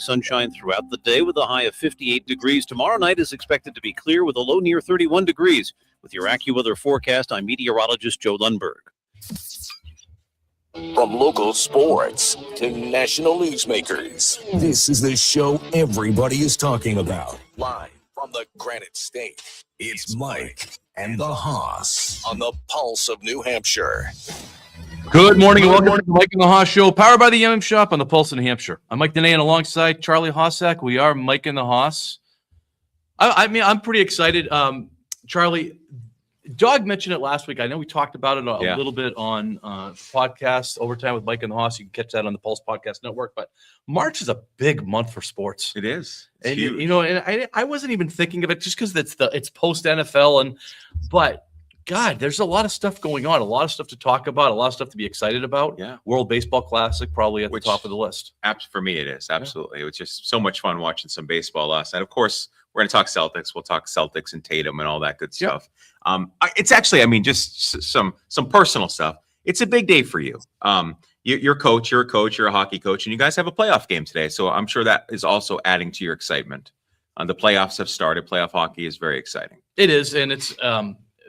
Sunshine throughout the day with a high of 58 degrees. Tomorrow night is expected to be clear with a low near 31 degrees. With your AccuWeather forecast, I'm meteorologist Joe Lundberg. From local sports to national newsmakers, this is the show everybody is talking about. Live from the Granite State, it's Mike and the Hoss on the Pulse of New Hampshire. Good morning and welcome to the Mike and the Hoss Show, powered by the MM Shop on the Pulse of New Hampshire. I'm Mike Danae, and alongside Charlie Hossack, we are Mike and the Hoss. I mean, I'm pretty excited. Charlie, Doug mentioned it last week. I know we talked about it a little bit on podcast Overtime with Mike and the Hoss. You can catch that on the Pulse Podcast Network. But March is a big month for sports. It is. It's and huge. You know, and I wasn't even thinking of it just because it's post NFL, but God, there's a lot of stuff going on, a lot of stuff to talk about, a lot of stuff to be excited about. Yeah. World Baseball Classic probably at the top of the list. For me, it is. Absolutely. It was just so much fun watching some baseball last night. Of course, we're going to talk Celtics. We'll talk Celtics and Tatum and all that good stuff. It's actually, I mean, just some personal stuff. It's a big day for you. You're a coach, you're a hockey coach, and you guys have a playoff game today. So I'm sure that is also adding to your excitement. The playoffs have started. Playoff hockey is very exciting. It is, and it's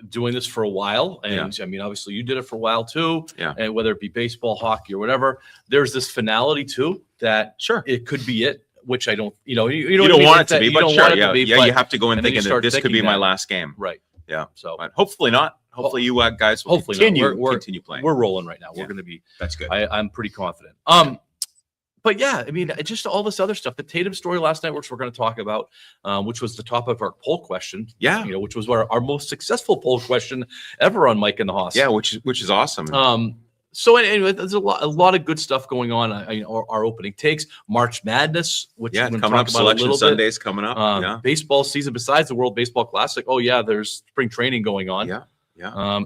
doing this for a while, and I mean, obviously you did it for a while too, and whether it be baseball, hockey, or whatever, there's this finality too that it could be it, which I don't, you don't want it to be, but sure, you have to go in thinking that this could be my last game, right? Yeah, so but hopefully not. Hopefully you guys will continue playing. We're rolling right now. We're going to be. That's good. I'm pretty confident. But yeah, I mean, just all this other stuff. The Tatum story last night, which we're going to talk about, which was the top of our poll question. Yeah, which was our most successful poll question ever on Mike and the Hoss. Yeah, which is awesome. So anyway, there's a lot of good stuff going on. Our opening takes, March Madness, which we're going to talk about Selection a little Sunday's bit. coming up. Baseball season besides the World Baseball Classic. Oh yeah, there's spring training going on. Yeah.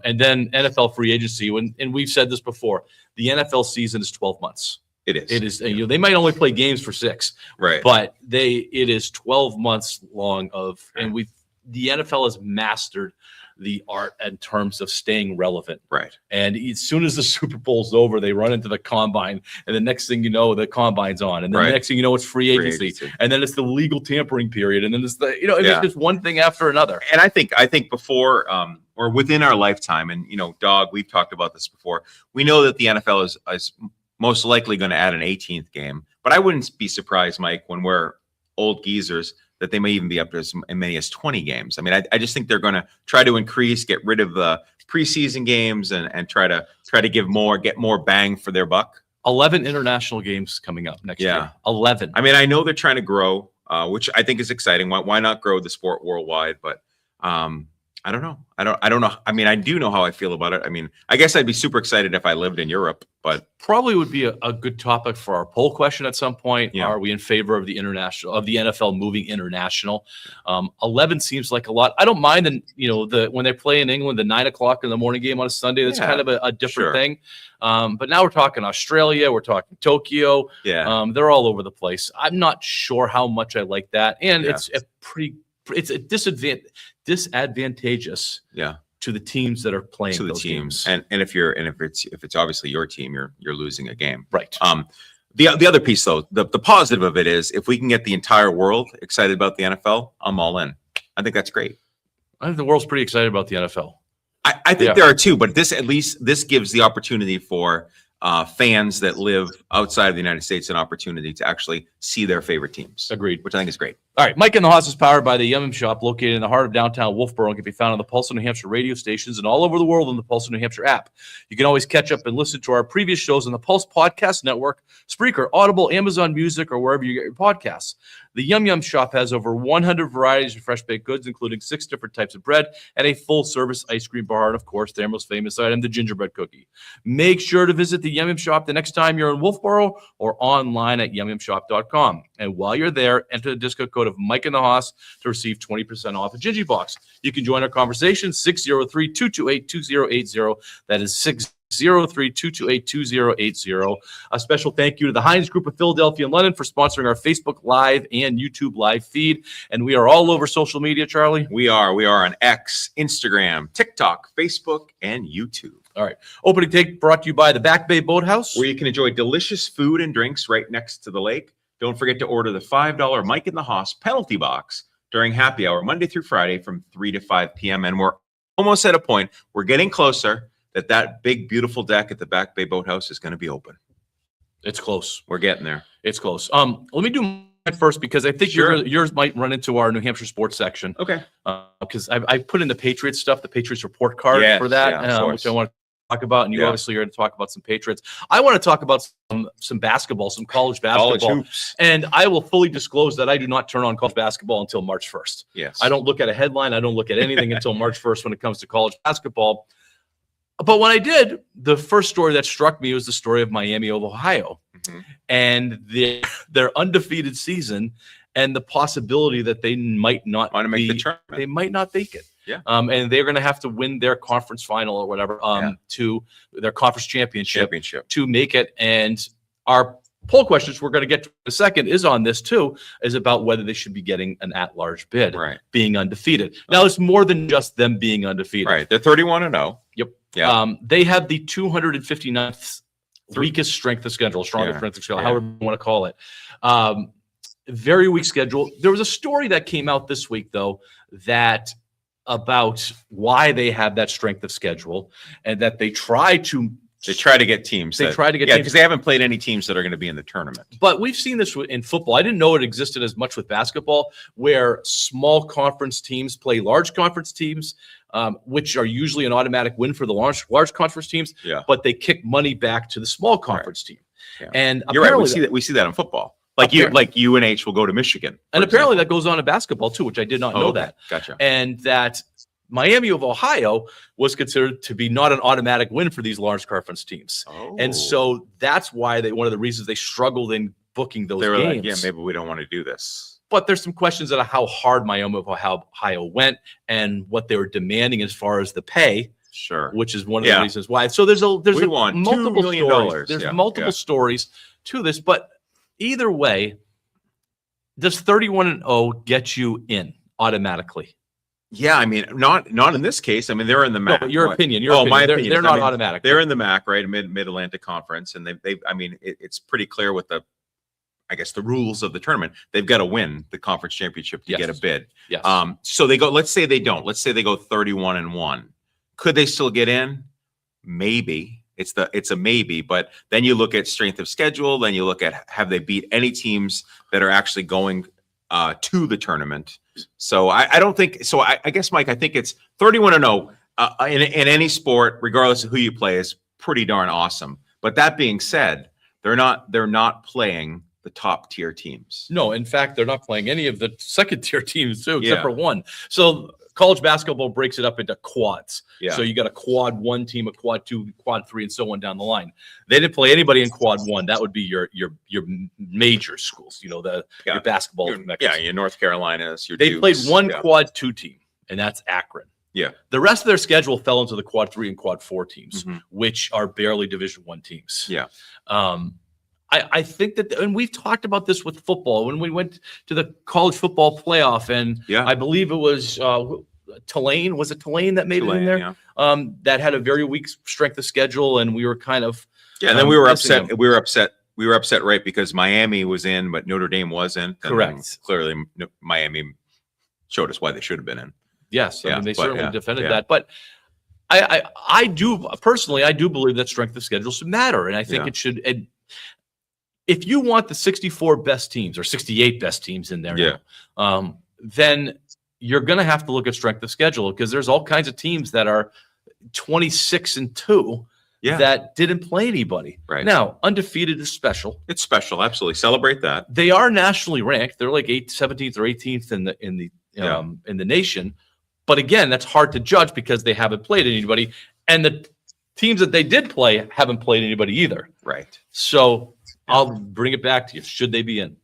And then NFL free agency. And we've said this before, the NFL season is 12 months. It is. It is. They might only play games for 6, right? But it is 12 months long and the NFL has mastered the art in terms of staying relevant, right? And as soon as the Super Bowl's over, they run into the combine, and the next thing you know, the combine's on, and then the next thing you know, it's free agency, and then it's the legal tampering period, and then it's it's just one thing after another. And I think before or within our lifetime, and Dog, we've talked about this before. We know that the NFL is most likely going to add an 18th game, but I wouldn't be surprised, Mike, when we're old geezers, that they may even be up to as many as 20 games. I mean, I just think they're going to try to get rid of the preseason games and try to get more bang for their buck. 11 international games coming up next year. 11. I mean, I know they're trying to grow, which I think is exciting. Why not grow the sport worldwide? But I don't know. I don't know. I mean, I do know how I feel about it. I mean, I guess I'd be super excited if I lived in Europe, but probably would be a good topic for our poll question at some point. Are we in favor of the NFL moving international? 11 seems like a lot. I don't mind when they play in England, the 9:00 in the morning game on a Sunday. That's kind of a different thing. But now we're talking Australia, we're talking Tokyo. They're all over the place. I'm not sure how much I like that, and it's a disadvantageous to the teams that are playing those games. And if it's obviously your team, you're losing a game, right? The other piece though, the positive of it is if we can get the entire world excited about the NFL, I'm all in. I think that's great. I think the world's pretty excited about the NFL. I think there are too, but this gives the opportunity for fans that live outside of the United States an opportunity to actually see their favorite teams. Agreed. Which I think is great. All right. Mike and the Hoss is powered by the Yum Shop, located in the heart of downtown Wolfboro, and can be found on the Pulse of New Hampshire radio stations and all over the world on the Pulse of New Hampshire app. You can always catch up and listen to our previous shows on the Pulse Podcast Network, Spreaker, Audible, Amazon Music, or wherever you get your podcasts. The Yum Shop has over 100 varieties of fresh baked goods, including 6 different types of bread and a full-service ice cream bar, and of course, their most famous item, the gingerbread cookie. Make sure to visit the Yum Shop the next time you're in Wolfboro or online at yumyumshop.com. And while you're there, enter the discount code of Mike and the Hoss to receive 20% off a Gingy Box. You can join our conversation, 603-228-2080. That is 603-228-2080. A special thank you to the Heinz Group of Philadelphia and London for sponsoring our Facebook Live and YouTube Live feed. And we are all over social media, Charlie. We are on X, Instagram, TikTok, Facebook, and YouTube. All right. Opening take brought to you by the Back Bay Boathouse, where you can enjoy delicious food and drinks right next to the lake. Don't forget to order the $5 Mike in the Hoss penalty box during happy hour, Monday through Friday from 3 to 5 p.m. And we're almost at a point, we're getting closer that big, beautiful deck at the Back Bay Boathouse is going to be open. It's close. We're getting there. It's close. Let me do mine first because I think Sure. yours might run into our New Hampshire sports section. Okay. Because I put in the Patriots stuff, the Patriots report card Yes, for that, yeah, of which I course. want to talk about. And you Yeah. obviously are going to talk about some Patriots. I want to talk about some basketball, some college basketball. College hoops. And I will fully disclose that I do not turn on college basketball until March 1st. Yes. I don't look at a headline. I don't look at anything until March 1st when it comes to college basketball. But when I did, the first story that struck me was the story of Miami of Ohio Mhm. and their undefeated season and the possibility that they might not Want to make the be, tournament. they might not make it. Yeah. And they're going to have to win their conference final or whatever to their conference championship to make it. And our poll questions we're going to get to in a second is on this too, is about whether they should be getting an at-large bid, Right. being undefeated. Now, it's more than just them being undefeated. Right. They're 31-0. Yep. Yeah. They have the 259th weakest strength of schedule, strongest Yeah. strength of schedule, Yeah. however you want to call it. Very weak schedule. There was a story that came out this week, though, that about why they have that strength of schedule and that they try to get teams. They try to get yeah, teams. because they haven't played any teams that are going to be in the tournament. But we've seen this in football. I didn't know it existed as much with basketball, where small conference teams play large conference teams, which are usually an automatic win for the large conference teams. Yeah. But they kick money back to the small conference team. Yeah. And You're right. apparently, We see that in football. Like UNH will go to Michigan. and for apparently example. that goes on in basketball too, which I did not know okay. that. Gotcha. And that Miami of Ohio was considered to be not an automatic win for these large conference teams. And so that's why one of the reasons they struggled in booking those they were games. like, yeah, maybe we don't want to do this. But there's some questions about how hard Miami of Ohio went and what they were demanding as far as the pay, Sure. which is one of Yeah. the reasons why. So there's We want $2 multiple million. stories. There's Yeah, multiple yeah. stories to this, but either way, does 31-0 get you in automatically? Yeah, I mean, not in this case. I mean, they're in the No, MAC. but your What? opinion. My They're, opinion they're is, not I mean, automatic. They're in the MAC, right? Mid Atlantic Conference, and they. I mean, it's pretty clear with the, I guess, the rules of the tournament. They've got to win the conference championship to Yes. get a bid. Yes. So they go. Let's say they don't. Let's say they go 31-1. Could they still get in? Maybe. It's a maybe, but then you look at strength of schedule. Then you look at have they beat any teams that are actually going to the tournament. So I don't think so. I guess, Mike, I think it's 31-0 in any sport, regardless of who you play, is pretty darn awesome. But that being said, they're not playing the top tier teams. No, in fact, they're not playing any of the second tier teams too, except Yeah. for one. So college basketball breaks it up into quads. Yeah. So you got a quad 1 team, a quad 2, quad 3, and so on down the line. They didn't play anybody in quad 1. That would be your major schools. You know, Yeah. your basketball. Your North Carolinas. Your They Dukes. played one Yeah. quad 2 team, and that's Akron. Yeah. The rest of their schedule fell into the quad 3 and quad 4 teams, Mhm. which are barely Division 1 teams. Yeah. I think that, and we've talked about this with football when we went to the college football playoff, and Yeah. I believe it was Tulane. Was it Tulane that made it in Tulane, there? yeah. That had a very weak strength of schedule, and we were kind of Yeah, and then we were missing upset. them. We were upset, right? Because Miami was in, but Notre Dame wasn't. And Correct. then clearly, Miami showed us why they should have been in. Yes, I Yeah, mean they but certainly yeah, defended yeah. that, but I do personally I do believe that strength of schedule should matter, and I think Yeah. it should. And if you want the 64 best teams or 68 best teams in there, Yeah. now, then you're going to have to look at strength of schedule because there's all kinds of teams that are 26-2 Yeah. that didn't play anybody. Right. Now, undefeated is special. It's special. Absolutely. Celebrate that. They are nationally ranked. They're like 17th or 18th in Yeah. the nation. But again, that's hard to judge because they haven't played anybody, and the teams that they did play haven't played anybody either. Right. So I'll bring it back to you. Should they be in?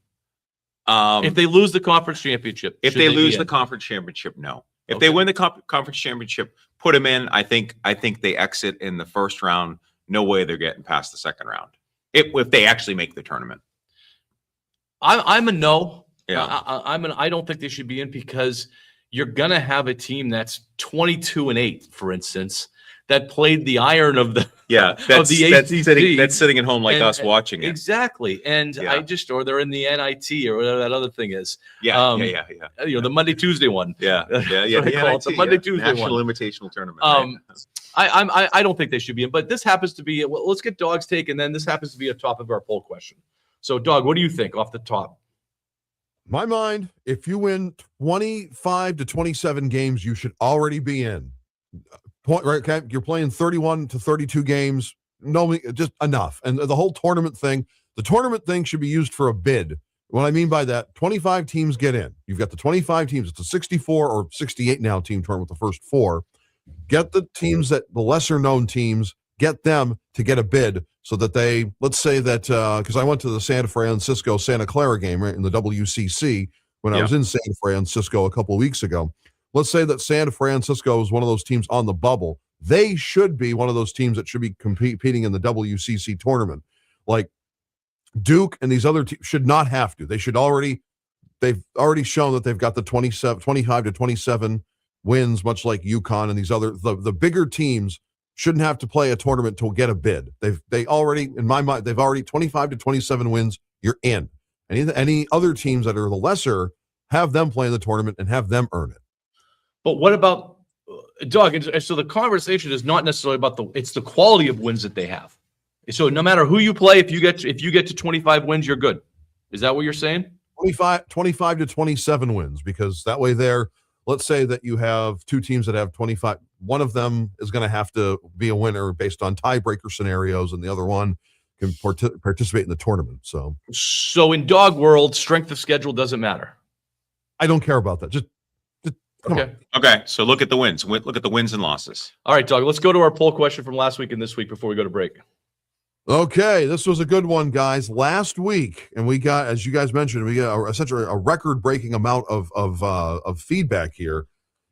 If they lose the conference championship, If should they be lose in? the conference championship, no. If Okay. they win the conference championship, put them in. I think they exit in the first round. No way they're getting past the second round. If they actually make the tournament. I'm a no. Yeah. I don't think they should be in because you're gonna have a team that's 22-8, for instance, that played the iron of the Yeah, of the ACC. that's sitting at home like And- us watching it. Exactly. And Yeah. or they're in the NIT or whatever that other thing is. Yeah, Um, yeah. The Monday, Tuesday one. Yeah. That's what I call it, the NIT, Monday, Tuesday National one. Invitational Tournament. right? I don't think they should be in, but this happens to be, well, let's get Dog's take, and then this happens to be a top of our poll question. So, Dog, what do you think off the top? My mind, if you win 25 to 27 games, you should already be in. Right, okay? You're playing 31 to 32 games. No, just enough. And the whole tournament thing should be used for a bid. What I mean by that, 25 teams get in. You've got the 25 teams. It's a 64 or 68 now team tournament with the first 4. Get the teams the lesser known teams, get them to get a bid so that they, let's say that, because I went to the Santa Clara game, right, in the WCC when I was in San Francisco a couple of weeks ago. Let's say that San Francisco is one of those teams on the bubble. They should be one of those teams that should be competing in the WCC tournament. Like Duke and these other teams should not have to. They've already shown that they've got the 25 to 27 wins, much like UConn and these other, the bigger teams shouldn't have to play a tournament to get a bid. They already, in my mind, they've already 25 to 27 wins. You're in. Any other teams that are the lesser, have them play in the tournament and have them earn it. But what about Doug? And so the conversation is not necessarily about it's the quality of wins that they have. So no matter who you play, if you get to 25 wins, you're good. Is that what you're saying? 25 to 27 wins, because that way let's say that you have 2 teams that have 25. One of them is going to have to be a winner based on tiebreaker scenarios, and the other one can participate in the tournament. So in Dog World, strength of schedule doesn't matter. I don't care about that. Just come Okay. on. Okay, so look at the wins. Look at the wins and losses. All right, Doug, let's go to our poll question from last week and this week before we go to break. Okay, this was a good one, guys. Last week, and we got, as you guys mentioned, we got essentially a record-breaking amount of feedback here.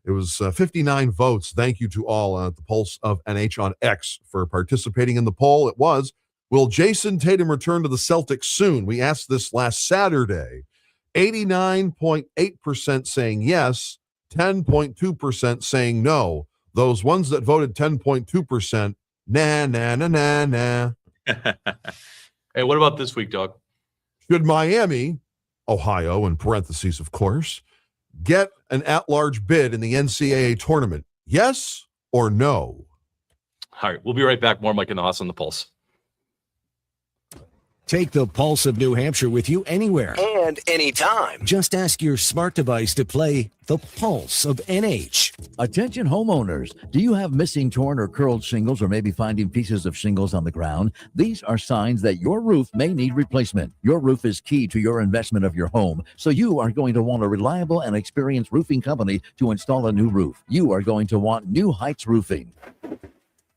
It was 59 votes. Thank you to all at the Pulse of NH on X for participating in the poll. It was, will Jason Tatum return to the Celtics soon? We asked this last Saturday. 89.8% saying yes, 10.2% saying no. Those ones that voted 10.2%, nah. Hey, what about this week, Doug? Should Miami, Ohio, in parentheses, of course, get an at-large bid in the NCAA tournament? Yes or no? All right, we'll be right back. More Mike and the Hoss on the Pulse. Take the Pulse of New Hampshire with you anywhere And anytime. Just ask your smart device to play the Pulse of NH. Attention homeowners. Do you have missing, torn, or curled shingles, or maybe finding pieces of shingles on the ground? These are signs that your roof may need replacement. Your roof is key to your investment of your home, so you are going to want a reliable and experienced roofing company to install a new roof. You are going to want New Heights Roofing.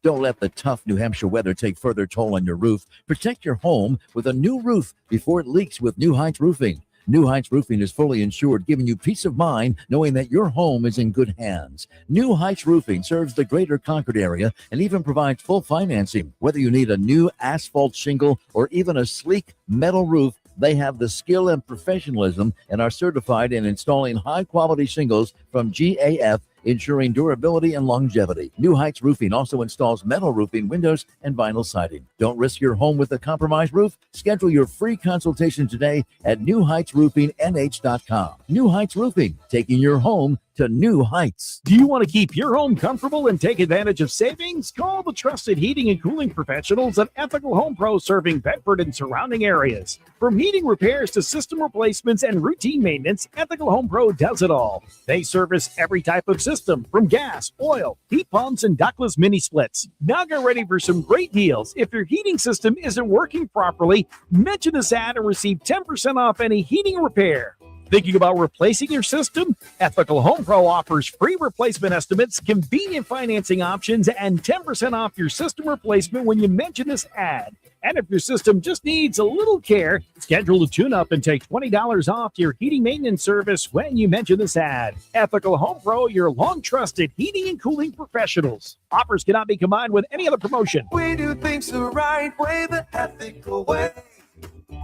Don't let the tough New Hampshire weather take further toll on your roof. Protect your home with a new roof before it leaks with New Heights Roofing. New Heights Roofing is fully insured, giving you peace of mind knowing that your home is in good hands. New Heights Roofing serves the greater Concord area and even provides full financing. Whether you need a new asphalt shingle or even a sleek metal roof, they have the skill and professionalism and are certified in installing high-quality shingles from GAF, ensuring durability and longevity. New Heights Roofing also installs metal roofing, windows, and vinyl siding. Don't risk your home with a compromised roof. Schedule your free consultation today at newheightsroofingnh.com. New Heights Roofing, taking your home to new heights. Do you want to keep your home comfortable and take advantage of savings? Call the trusted heating and cooling professionals at Ethical Home Pro, serving Bedford and surrounding areas. From heating repairs to system replacements and routine maintenance, Ethical Home Pro does it all. They service every type of system, from gas, oil, heat pumps, and ductless mini splits. Now get ready for some great deals. If your heating system isn't working properly, mention this ad and receive 10% off any heating repair. Thinking about replacing your system? Ethical Home Pro offers free replacement estimates, convenient financing options, and 10% off your system replacement when you mention this ad. And if your system just needs a little care, schedule a tune-up and take $20 off your heating maintenance service when you mention this ad. Ethical Home Pro, your long-trusted heating and cooling professionals. Offers cannot be combined with any other promotion. We do things the right way, the ethical way.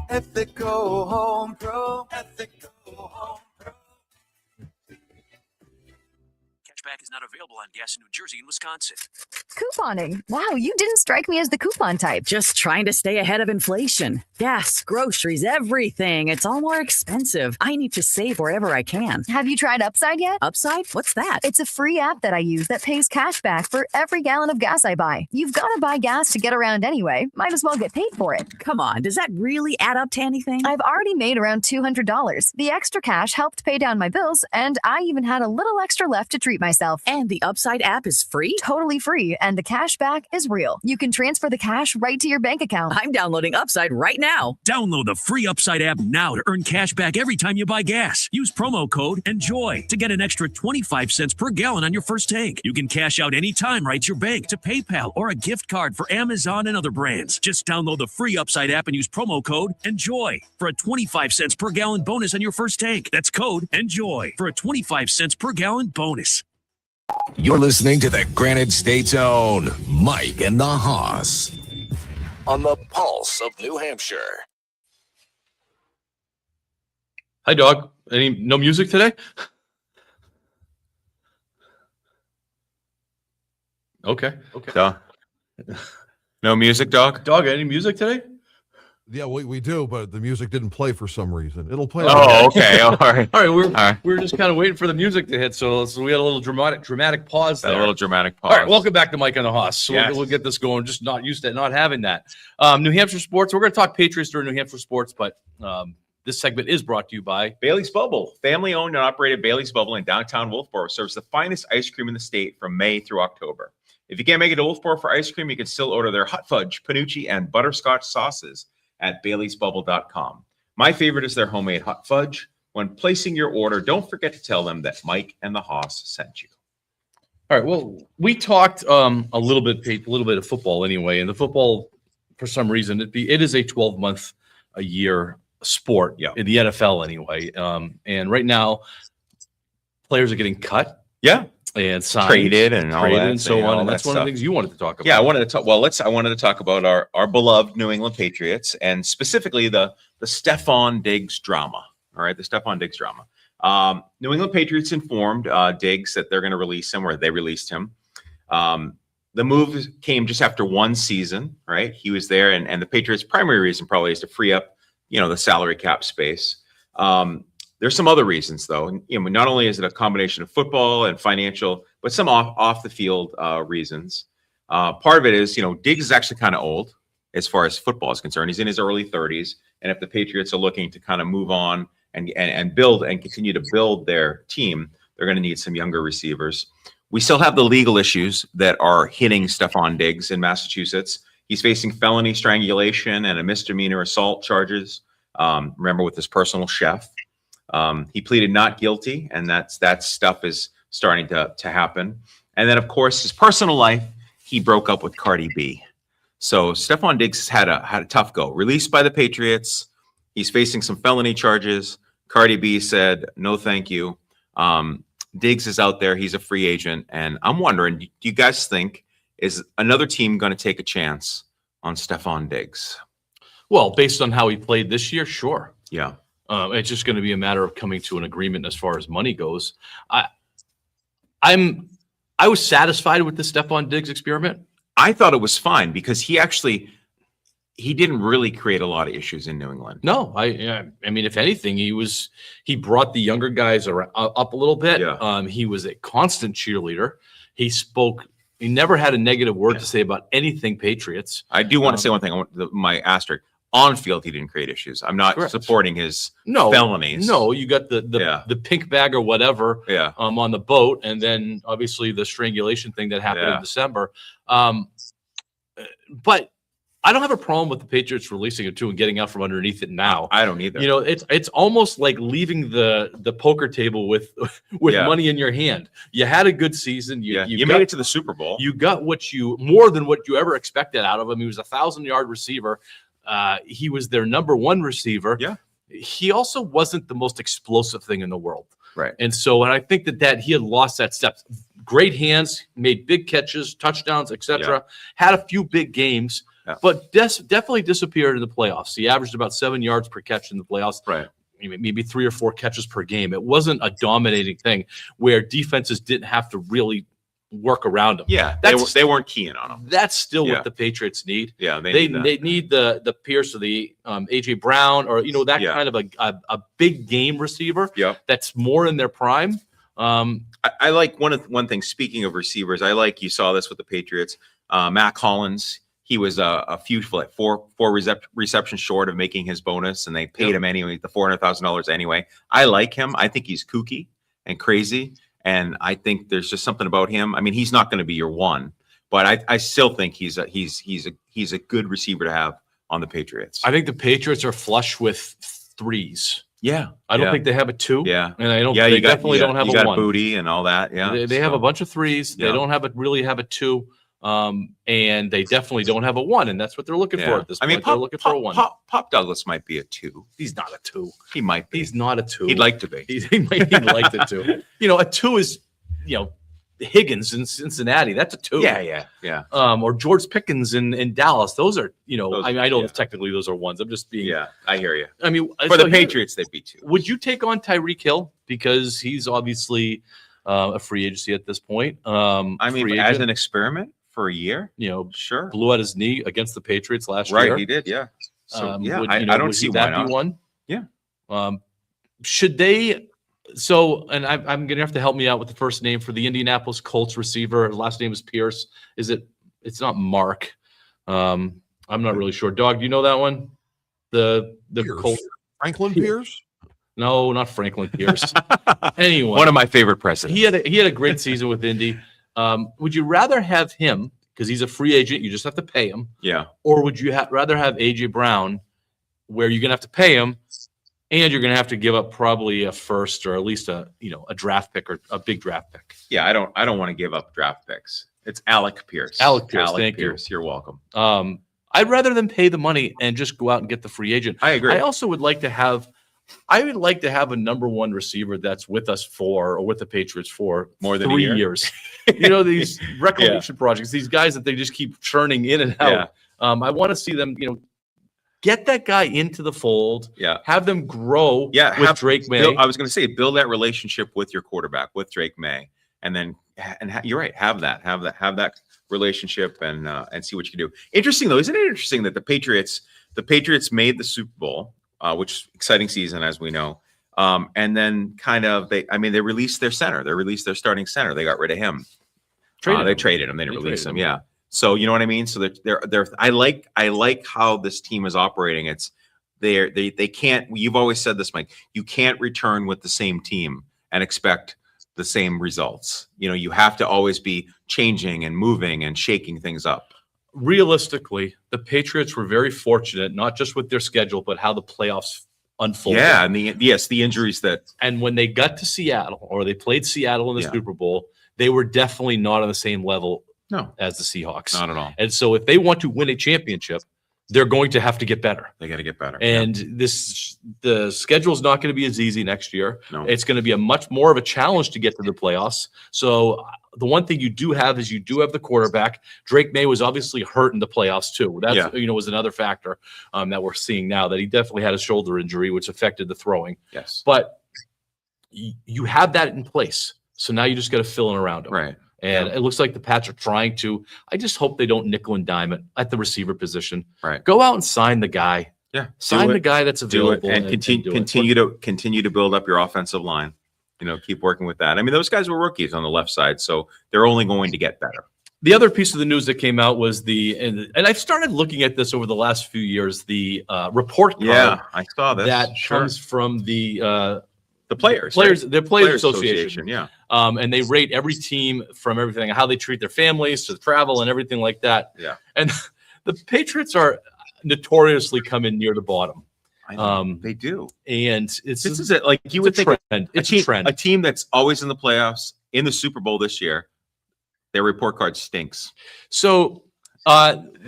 Ethical Home Pro. Ethical Home Pro. Cashback is not available on gas in New Jersey and Wisconsin. Couponing. Wow, you didn't strike me as the coupon type. Just trying to stay ahead of inflation. Gas, groceries, everything. It's all more expensive. I need to save wherever I can. Have you tried Upside yet? Upside? What's that? It's a free app that I use that pays cash back for every gallon of gas I buy. You've got to buy gas to get around anyway. Might as well get paid for it. Come on, does that really add up to anything? I've already made around $200. The extra cash helped pay down my bills, and I even had a little extra left to treat myself. And the Upside app is free? Totally free, and the cash back is real. You can transfer the cash right to your bank account. I'm downloading Upside right now. Download the free Upside app now to earn cash back every time you buy gas. Use promo code ENJOY to get an extra 25 cents per gallon on your first tank. You can cash out anytime right to your bank, to PayPal, or a gift card for Amazon and other brands. Just download the free Upside app and use promo code ENJOY for a 25 cents per gallon bonus on your first tank. That's code ENJOY for a 25 cents per gallon bonus. You're listening to the Granite State's own Mike and the Hoss on the Pulse of New Hampshire. Hi, dog. No music today? Okay. So, no music, dog? Dog, any music today? Yeah, we do, but the music didn't play for some reason. It'll play. Oh, okay. All right. All right, right. we were just kind of waiting for the music to hit, so we had a little dramatic pause there. A little dramatic pause. All right, welcome back to Mike and the Hoss. So Yes. we'll get this going. Just not used to not having that. New Hampshire sports. We're going to talk Patriots during New Hampshire sports, but this segment is brought to you by Bailey's Bubble. Family-owned and operated Bailey's Bubble in downtown Wolfboro serves the finest ice cream in the state from May through October. If you can't make it to Wolfboro for ice cream, you can still order their hot fudge, panucci, and butterscotch sauces at baileysbubble.com. My favorite is their homemade hot fudge. When placing your order, don't forget to tell them that Mike and the Hoss sent you. All right. Well, we talked a little bit of football anyway, and the football, for some reason, it is a 12-month a year sport in the NFL anyway. And right now, players are getting cut. Yeah. And signed, Traded and all that, and so you know, on. all And that that's one of the stuff. things you wanted to talk about. Yeah, I wanted to talk. Well, I wanted to talk about our beloved New England Patriots and specifically the Stephon Diggs drama. All right, the Stephon Diggs drama. New England Patriots informed Diggs that they're going to release him, or they released him. The move came just after one season, right? He was there, and the Patriots' primary reason probably is to free up, the salary cap space. There's some other reasons, though. Not only is it a combination of football and financial, but some off the field reasons. Part of it is, Diggs is actually kind of old as far as football is concerned. He's in his early 30s, and if the Patriots are looking to kind of move on and build and continue to build their team, they're going to need some younger receivers. We still have the legal issues that are hitting Stephon Diggs in Massachusetts. He's facing felony strangulation and a misdemeanor assault charges. Remember, with his personal chef. He pleaded not guilty, and that stuff is starting to happen. And then, of course, his personal life, he broke up with Cardi B. So Stephon Diggs had a tough go. Released by the Patriots, he's facing some felony charges. Cardi B said, no, thank you. Diggs is out there. He's a free agent. And I'm wondering, do you guys think, is another team going to take a chance on Stephon Diggs? Well, based on how he played this year, sure. Yeah. It's just going to be a matter of coming to an agreement as far as money goes. I was satisfied with the Stephon Diggs experiment. I thought it was fine because he didn't really create a lot of issues in New England. No, I mean, if anything, he brought the younger guys up a little bit. Yeah. He was a constant cheerleader. He never had a negative word to say about anything Patriots. I do want to say one thing. My asterisk. On field, he didn't create issues. I'm not supporting his felonies. No, you got the pink bag or whatever on the boat, and then obviously the strangulation thing that happened in December. But I don't have a problem with the Patriots releasing it too and getting out from underneath it now. I don't either. It's almost like leaving the poker table with money in your hand. You had a good season. You made it to the Super Bowl. You got more than what you ever expected out of him. He was a 1,000-yard receiver. He was their number one receiver. Yeah. He also wasn't the most explosive thing in the world. Right. And so I think that he had lost that step. Great hands, made big catches, touchdowns, etc. Had a few big games, but definitely disappeared in the playoffs. He averaged about 7 yards per catch in the playoffs. Right. Maybe 3 or 4 catches per game. It wasn't a dominating thing where defenses didn't have to really work around him. Yeah, they weren't keying on him. That's still Yeah. what the Patriots need. Yeah, They need that. need the Pierce or the AJ Brown or that Yeah. kind of a big game receiver. Yep. That's more in their prime. I like one thing. Speaking of receivers, I like you saw this with the Patriots. Matt Collins, he was a few like four receptions short of making his bonus, and they paid him anyway, the $400,000 anyway. I like him. I think he's kooky and crazy, and I think there's just something about him. I mean, he's not going to be your one, but I still think he's a good receiver to have on the Patriots. I think the Patriots are flush with threes. Yeah, I don't think they have a 2. Yeah, and I don't. Yeah, they definitely don't have you a got 1. Booty and all that. Yeah, They have a bunch of 3s. They Yeah. don't really have a 2. And they definitely don't have a 1, and that's what they're looking for at this point. They're looking for a 1. Pop Douglas might be a 2. He's not a 2. He might be. He's not a 2. He'd like to be. He'd like the 2. A 2 is Higgins in Cincinnati. That's a 2. Yeah. Or George Pickens in Dallas. Those are Those- I know yeah. technically those are 1s. I'm just being. Yeah, I hear you. I mean, For so the Patriots, they'd be 2. would you take on Tyreek Hill because he's obviously a free agency at this point? I mean, free as agent, an experiment for a year, sure. blew out his knee against the Patriots last Right, year. he did. Yeah. So yeah, would- I don't would see that why not. be one. Yeah. Should they? So, and I'm going to have to help me out with the first name for the Indianapolis Colts receiver. Last name is Pierce. It's not Mark. I'm not really sure. Dog, do you know that one? The Pierce. Colts. Franklin Pierce? No, not Franklin Pierce. Anyway, One of my favorite presidents. he had a great season with Indy. Would you rather have him because he's a free agent? You just have to pay him. Yeah. Or would you rather have AJ Brown, where you're going to have to pay him, and you're going to have to give up probably a first or at least a draft pick or a big draft pick? Yeah, I don't want to give up draft picks. It's Alec Pierce. Alec Pierce, thank you. Pierce. You're welcome. I'd rather than pay the money and just go out and get the free agent. I agree. I also would like to have. I would like to have a number 1 receiver that's with us or with the Patriots for More than a 3 year? years. These reclamation projects, these guys that they just keep churning in and out. Yeah. I want to see them, get that guy into the fold. Yeah. Have them grow. Yeah, with Drake May. I was going to say, build that relationship with your quarterback, with Drake May, and then you're right. Have that relationship and see what you can do. Interesting though, isn't it interesting that the Patriots made the Super Bowl, which exciting season as we know, and then they released their center. They released their starting center. They got rid of him. They traded him. They didn't release him. Yeah. So you know what I mean. So they're. I like how this team is operating. It's they can't. You've always said this, Mike. You can't return with the same team and expect the same results. You have to always be changing and moving and shaking things up. Realistically, the Patriots were very fortunate, not just with their schedule, but how the playoffs unfolded. Yeah, and the injuries that. And when they got to Seattle, or they played Seattle in the Yeah. Super Bowl, they were definitely not on the same level No, as the Seahawks. not at all. And so if they want to win a championship, they're going to have to get better. They got to get better. And the schedule is not going to be as easy next year. No. It's going to be a much more of a challenge to get to the playoffs. So the one thing you do have is you do have the quarterback. Drake May was obviously hurt in the playoffs too. That's was another factor that we're seeing now, that he definitely had a shoulder injury, which affected the throwing. Yes. But you have that in place. So now you just got to fill in around him. Right. And it looks like the Pats are trying to. I just hope they don't nickel and dime it at the receiver position. Right. Go out and sign the guy. Yeah. Sign the guy that's Do it available and continue to build up your offensive line. Keep working with that. I mean, those guys were rookies on the left side, so they're only going to get better. The other piece of the news that came out was and I've started looking at this over the last few years, the report card Yeah, I saw this. that comes from the players, the Players Association. Yeah. And they rate every team from everything, how they treat their families to the travel and everything like that. Yeah. And the Patriots are notoriously coming near the bottom. I know, they do. And This is it. Like you would think trend. a It's team, a trend. a team that's always in the playoffs, in the Super Bowl this year, their report card stinks. So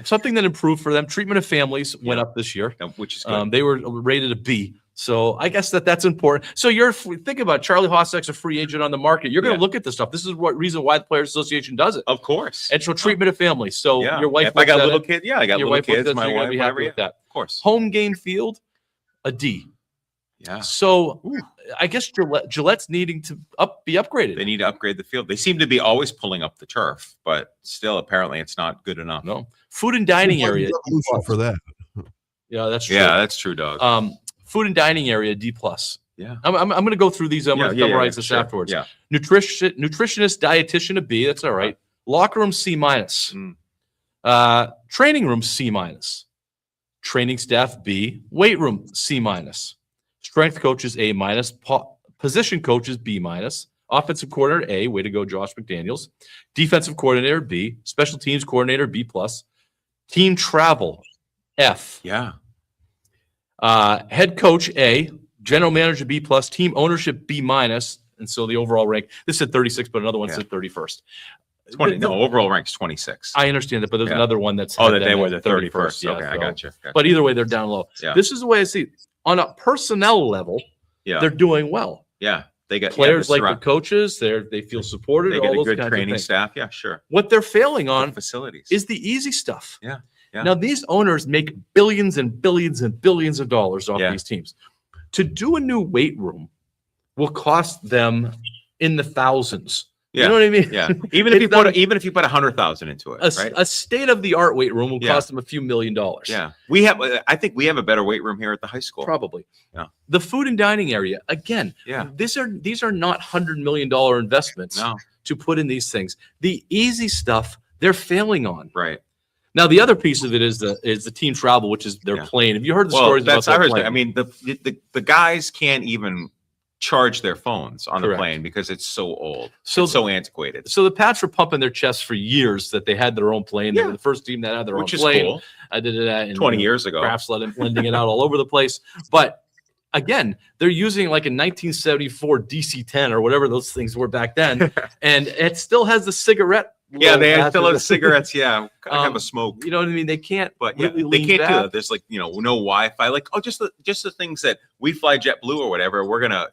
something that improved for them, treatment of families went up this year. Which is good. They were rated a B. So I guess that's important. So think about Charlie Hossack's a free agent on the market. You're going to look at this stuff. This is what reason why the Players Association does it. Of course. And so treatment of families. So your wife. If I got looks at little it, kids, I got your little wife looks kids. at it, My you're gonna wife, be happy whatever. with that. Of course. Home game field, a D. Yeah. So I guess Gillette's needing to be upgraded. They need to upgrade the field. They seem to be always pulling up the turf, but still, apparently, it's not good enough. No. Food and dining area. Solution for that. Yeah, that's true. Yeah, that's true, dog. Food and dining area D+. Yeah. I'm going to go through these. I'm going to summarize this sure. afterwards. Yeah. Nutritionist, dietitian, a B. That's all right. Locker room C-. Training room C-. Training staff B. Weight room C-. Strength coaches A-. Position coaches B-. Offensive coordinator A. Way to go, Josh McDaniels. Defensive coordinator B. Special teams coordinator B+. Team travel F. Yeah. Head coach A. General manager B+. Team ownership B-. And so the overall rank, this said 36, but another one said 31st. 20. No, overall rank's 26. I understand that, but there's Yeah. another one that's Oh, had that they them were at the 31st. Yeah, Okay, I so- gotcha. But either way, they're down low. Yeah. This is the way I see it. On a personnel level, Yeah. they're doing well. Yeah. They got Players like the surround- coaches, they feel supported. They all get a those good kinds of training things. staff. Yeah, sure. What they're failing on Facilities. is the easy stuff. Yeah. Yeah. Now, these owners make billions and billions and billions of dollars off Yeah. these teams. To do a new weight room will cost them in the thousands. Yeah. You know what I mean? Yeah. Even if It's you not- put 100,000 into it, right? A state-of-the-art weight room will Yeah. cost them a few $1,000,000. Yeah. I think we have a better weight room here at the high school. Probably. Yeah. The food and dining area, again, Yeah. these are not $100 million investments No. to put in these things. The easy stuff they're failing on. Right. Now the other piece of it is the team travel, which is their Yeah. plane. Have you heard the Well, stories about that's their I plane? mean, the guys can't even charge their phones on the Correct. plane because it's so old. So- It's so antiquated. So the Pats were pumping their chests for years that they had their own plane. They Yeah. were the first team that had their Which own is plane. cool. I did it at 20 years ago. Crafts lending it out all over the place. But again, they're using like a 1974 DC-10 or whatever those things were back then, and it still has the cigarette. Yeah, logo they after still have the- cigarettes. Yeah, kind of have Um, a smoke. You know what I mean? They can't. But yeah, really they lean can't do back. that. There's like, no Wi-Fi. Like, just the things that we fly JetBlue or whatever. We're gonna,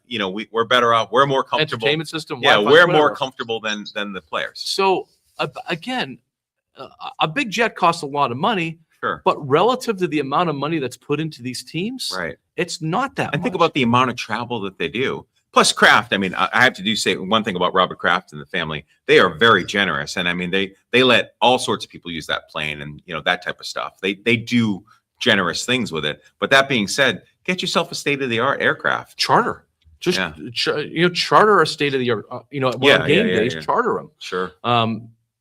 we're better off. We're more comfortable. Entertainment system. Yeah, Wi-Fi, we're whatever. more comfortable than the players. So again, a big jet costs a lot of money, Sure. but relative to the amount of money that's put into these teams, Right. it's not that. And think much. about the amount of travel that they do. Plus Kraft. I mean, I have to say one thing about Robert Kraft and the family. They are very generous, and I mean, they let all sorts of people use that plane and that type of stuff. They do generous things with it. But that being said, get yourself a state of the art aircraft. charter. Just Yeah. charter a state of the art. On Yeah, game yeah, days, yeah. charter them. Sure.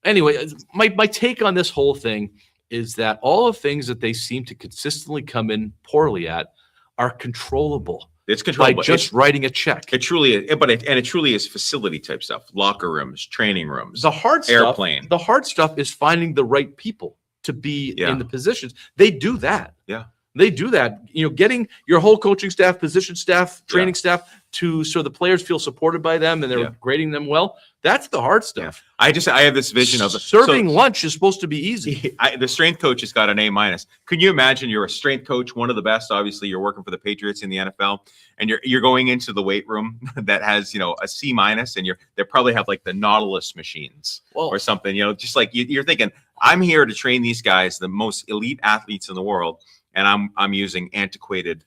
Anyway, my take on this whole thing is that all the things that they seem to consistently come in poorly at are controllable It's by controllable. just writing a check. It truly is, but it truly is facility type stuff, locker rooms, training rooms, The hard stuff, airplane. the hard stuff is finding the right people to be Yeah. in the positions. They do that. Yeah. They do that. Getting your whole coaching staff, position staff, training staff so the players feel supported by them and they're Yeah. grading them well. That's the hard stuff. I have this vision of Serving lunch is supposed to be easy. The strength coach has got an A-. Can you imagine you're a strength coach, one of the best? Obviously, you're working for the Patriots in the NFL, and you're going into the weight room that has a C-, and they probably have like the Nautilus machines or something. Just like you're thinking, I'm here to train these guys, the most elite athletes in the world, and I'm using antiquated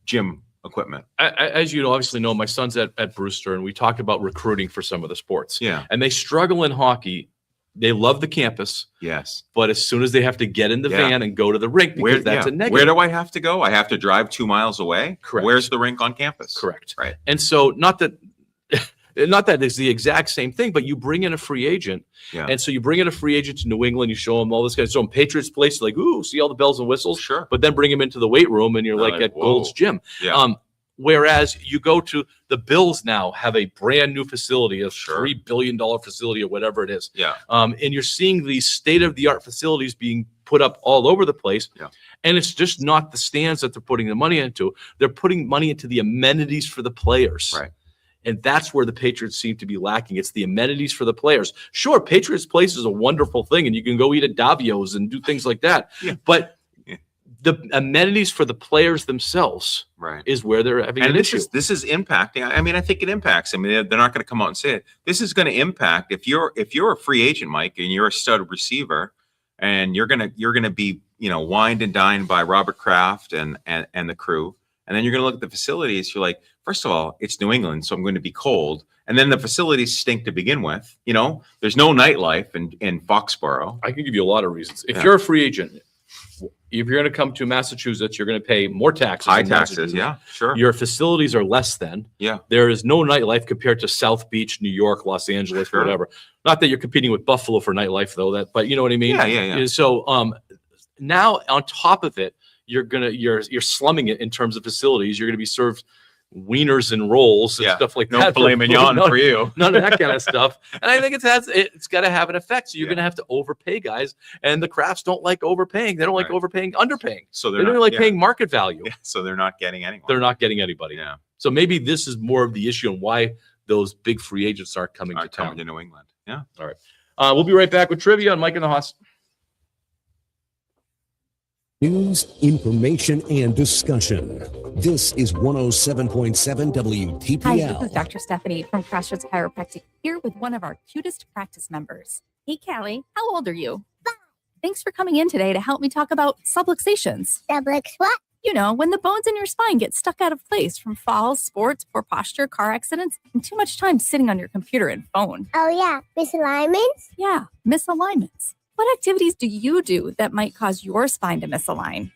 gym equipment. As you obviously know, my son's at Brewster, and we talked about recruiting for some of the sports. Yeah. And they struggle in hockey. They love the campus, Yes. but as soon as they have to get in the Yeah. van and go to the rink, because that's a negative. Where do I have to go? I have to drive 2 miles away. Correct. Where's the rink on campus? Correct. Right. And so not that it's the exact same thing, but you bring in a free agent. Yeah. And so you bring in a free agent to New England, you show them all this kind of, show them Patriots place, like, ooh, see all the bells and whistles. Sure. But then bring him into the weight room and you're They're like like, at whoa. Gold's Gym. Yeah. Whereas you go to the Bills now have a brand new facility, a Sure. $3 billion facility or whatever it is. Yeah. And you're seeing these state-of-the-art facilities being put up all over the place. Yeah. And it's just not the stands that they're putting the money into. They're putting money into the amenities for the players. Right. And that's where the Patriots seem to be lacking. It's the amenities for the players. Sure, Patriots Place is a wonderful thing, and you can go eat at Davio's and do things like that. Yeah. But the amenities for the players themselves Right. is where they're having And an issue. this is impacting. I mean, I think it impacts. I mean, they're not going to come out and say it. This is going to impact if you're a free agent, Mike, and you're a stud receiver, and you're gonna be wined and dined by Robert Kraft and the crew, And then you're going to look at the facilities. You're like, first of all, it's New England, so I'm going to be cold. And then the facilities stink to begin with. You know, there's no nightlife in Foxborough. I can give you a lot of reasons. If Yeah. you're a free agent, if you're going to come to Massachusetts, you're going to pay more taxes. High in taxes, Massachusetts. yeah, sure. Your facilities are less than. Yeah. There is no nightlife compared to South Beach, New York, Los Angeles, Sure. whatever. Not that you're competing with Buffalo for nightlife, though. But you know what I mean. Yeah. And so now on top of it, you're slumming it in terms of facilities. You're going to be served wieners and rolls and Yeah. stuff like No that. filet mignon for you. None of that kind of stuff. And I think it's got to have an effect. So you're going to have to overpay guys. And the Crafts don't like overpaying. They don't like Right. overpaying, underpaying. So They they're don't not like yeah. paying market value. Yeah, so they're not getting anyone. They're not getting anybody. Yeah. So maybe this is more of the issue and why those big free agents aren't coming to Aren't coming town. to New England. Yeah. All right. We'll be right back with trivia on Mike and the Hoss. News, information, and discussion. This is 107.7 WTPL. Hi, this is Dr. Stephanie from Crossroads Chiropractic here with one of our cutest practice members. Hey, Callie, how old are you? 5. Thanks for coming in today to help me talk about subluxations. Sublux what? You know, when the bones in your spine get stuck out of place from falls, sports, poor posture, car accidents, and too much time sitting on your computer and phone. Oh yeah, misalignments? Yeah, misalignments. What activities do you do that might cause your spine to misalign?